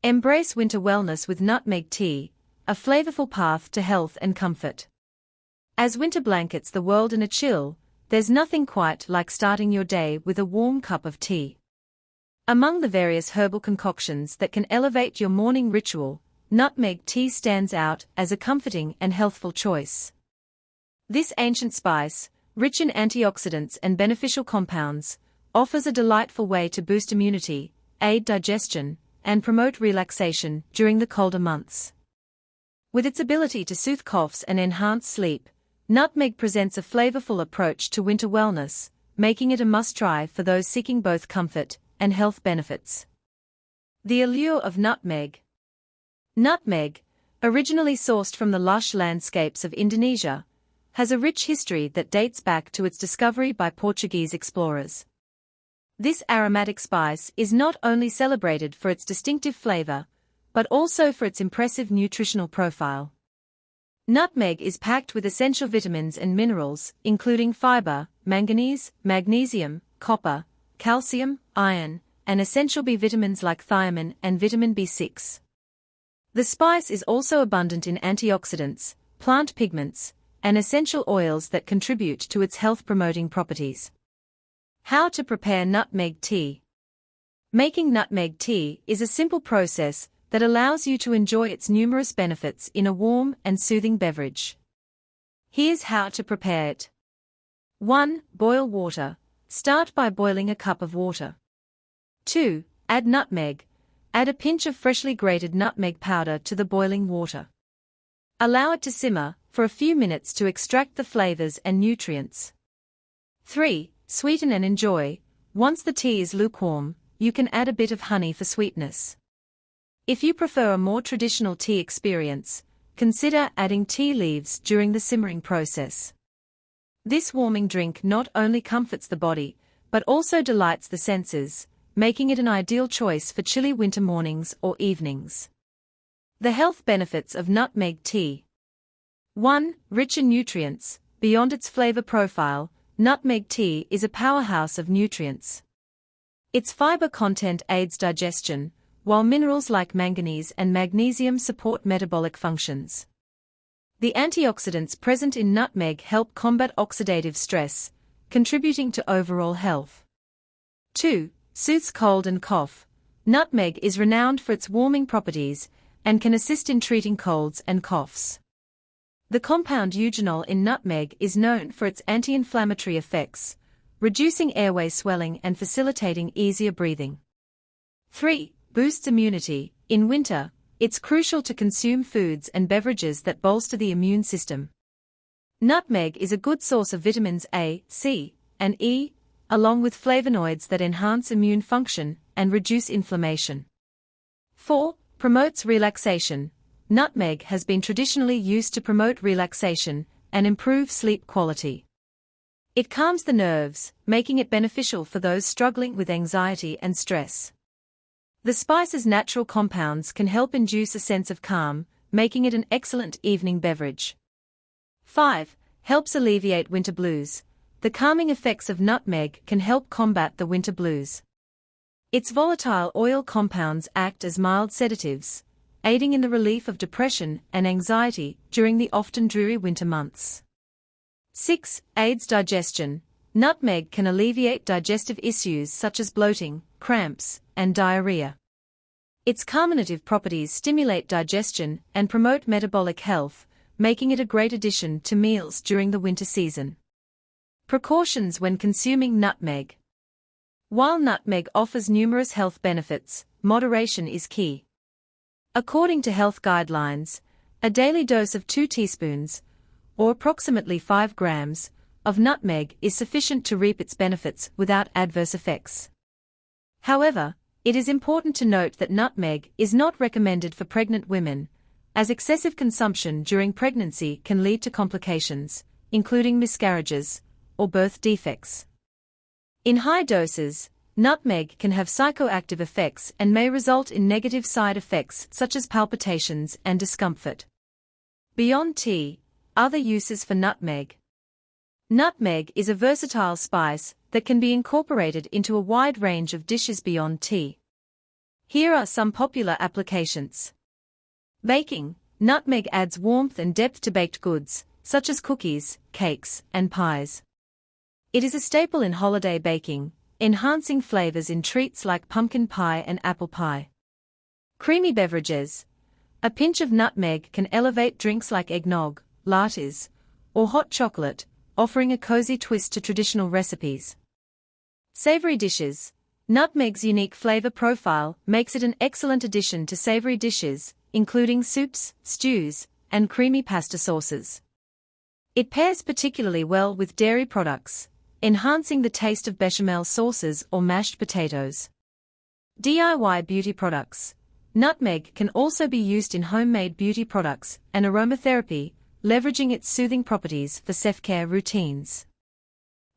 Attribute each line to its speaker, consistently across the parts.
Speaker 1: Embrace winter wellness with nutmeg tea, a flavorful path to health and comfort. As winter blankets the world in a chill, there's nothing quite like starting your day with a warm cup of tea. Among the various herbal concoctions that can elevate your morning ritual, nutmeg tea stands out as a comforting and healthful choice. This ancient spice, rich in antioxidants and beneficial compounds, offers a delightful way to boost immunity, aid digestion, and promote relaxation during the colder months. With its ability to soothe coughs and enhance sleep, nutmeg presents a flavorful approach to winter wellness, making it a must-try for those seeking both comfort and health benefits. The allure of nutmeg. Nutmeg, originally sourced from the lush landscapes of Indonesia, has a rich history that dates back to its discovery by Portuguese explorers. This aromatic spice is not only celebrated for its distinctive flavor, but also for its impressive nutritional profile. Nutmeg is packed with essential vitamins and minerals, including fiber, manganese, magnesium, copper, calcium, iron, and essential B vitamins like thiamine and vitamin B6. The spice is also abundant in antioxidants, plant pigments, and essential oils that contribute to its health-promoting properties. How to prepare nutmeg tea. Making nutmeg tea is a simple process that allows you to enjoy its numerous benefits in a warm and soothing beverage. Here's how to prepare it. 1. Boil water. Start by boiling a cup of water. 2. Add nutmeg. Add a pinch of freshly grated nutmeg powder to the boiling water. Allow it to simmer for a few minutes to extract the flavors and nutrients. 3. Sweeten and enjoy. Once the tea is lukewarm, you can add a bit of honey for sweetness. If you prefer a more traditional tea experience, consider adding tea leaves during the simmering process. This warming drink not only comforts the body, but also delights the senses, making it an ideal choice for chilly winter mornings or evenings. The health benefits of nutmeg tea. 1. Rich in nutrients. Beyond its flavor profile, nutmeg tea is a powerhouse of nutrients. Its fiber content aids digestion, while minerals like manganese and magnesium support metabolic functions. The antioxidants present in nutmeg help combat oxidative stress, contributing to overall health. 2. Soothes cold and cough. Nutmeg is renowned for its warming properties and can assist in treating colds and coughs. The compound eugenol in nutmeg is known for its anti-inflammatory effects, reducing airway swelling and facilitating easier breathing. 3. Boosts immunity. In winter, it's crucial to consume foods and beverages that bolster the immune system. Nutmeg is a good source of vitamins A, C, and E, along with flavonoids that enhance immune function and reduce inflammation. 4. Promotes relaxation. Nutmeg has been traditionally used to promote relaxation and improve sleep quality. It calms the nerves, making it beneficial for those struggling with anxiety and stress. The spice's natural compounds can help induce a sense of calm, making it an excellent evening beverage. 5. Helps alleviate winter blues. The calming effects of nutmeg can help combat the winter blues. Its volatile oil compounds act as mild sedatives, aiding in the relief of depression and anxiety during the often dreary winter months. 6. Aids digestion. Nutmeg can alleviate digestive issues such as bloating, cramps, and diarrhea. Its carminative properties stimulate digestion and promote metabolic health, making it a great addition to meals during the winter season. Precautions when consuming nutmeg. While nutmeg offers numerous health benefits, moderation is key. According to health guidelines, a daily dose of 2 teaspoons, or approximately 5 grams, of nutmeg is sufficient to reap its benefits without adverse effects. However, it is important to note that nutmeg is not recommended for pregnant women, as excessive consumption during pregnancy can lead to complications, including miscarriages or birth defects. In high doses, nutmeg can have psychoactive effects and may result in negative side effects such as palpitations and discomfort. Beyond tea, other uses for nutmeg. Nutmeg is a versatile spice that can be incorporated into a wide range of dishes beyond tea. Here are some popular applications. Baking. Nutmeg adds warmth and depth to baked goods, such as cookies, cakes, and pies. It is a staple in holiday baking, enhancing flavors in treats like pumpkin pie and apple pie. Creamy beverages. A pinch of nutmeg can elevate drinks like eggnog, lattes, or hot chocolate, offering a cozy twist to traditional recipes. Savory dishes. Nutmeg's unique flavor profile makes it an excellent addition to savory dishes, including soups, stews, and creamy pasta sauces. It pairs particularly well with dairy products, enhancing the taste of bechamel sauces or mashed potatoes. DIY beauty products. Nutmeg can also be used in homemade beauty products and aromatherapy, leveraging its soothing properties for self-care routines.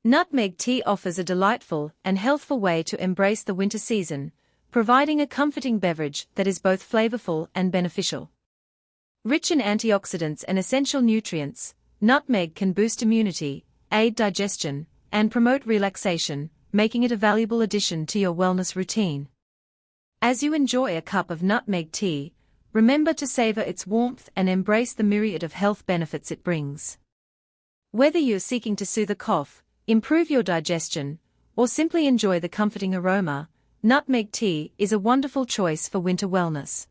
Speaker 1: Nutmeg tea offers a delightful and healthful way to embrace the winter season, providing a comforting beverage that is both flavorful and beneficial. Rich in antioxidants and essential nutrients, nutmeg can boost immunity, aid digestion, and promote relaxation, making it a valuable addition to your wellness routine. As you enjoy a cup of nutmeg tea, remember to savor its warmth and embrace the myriad of health benefits it brings. Whether you're seeking to soothe a cough, improve your digestion, or simply enjoy the comforting aroma, nutmeg tea is a wonderful choice for winter wellness.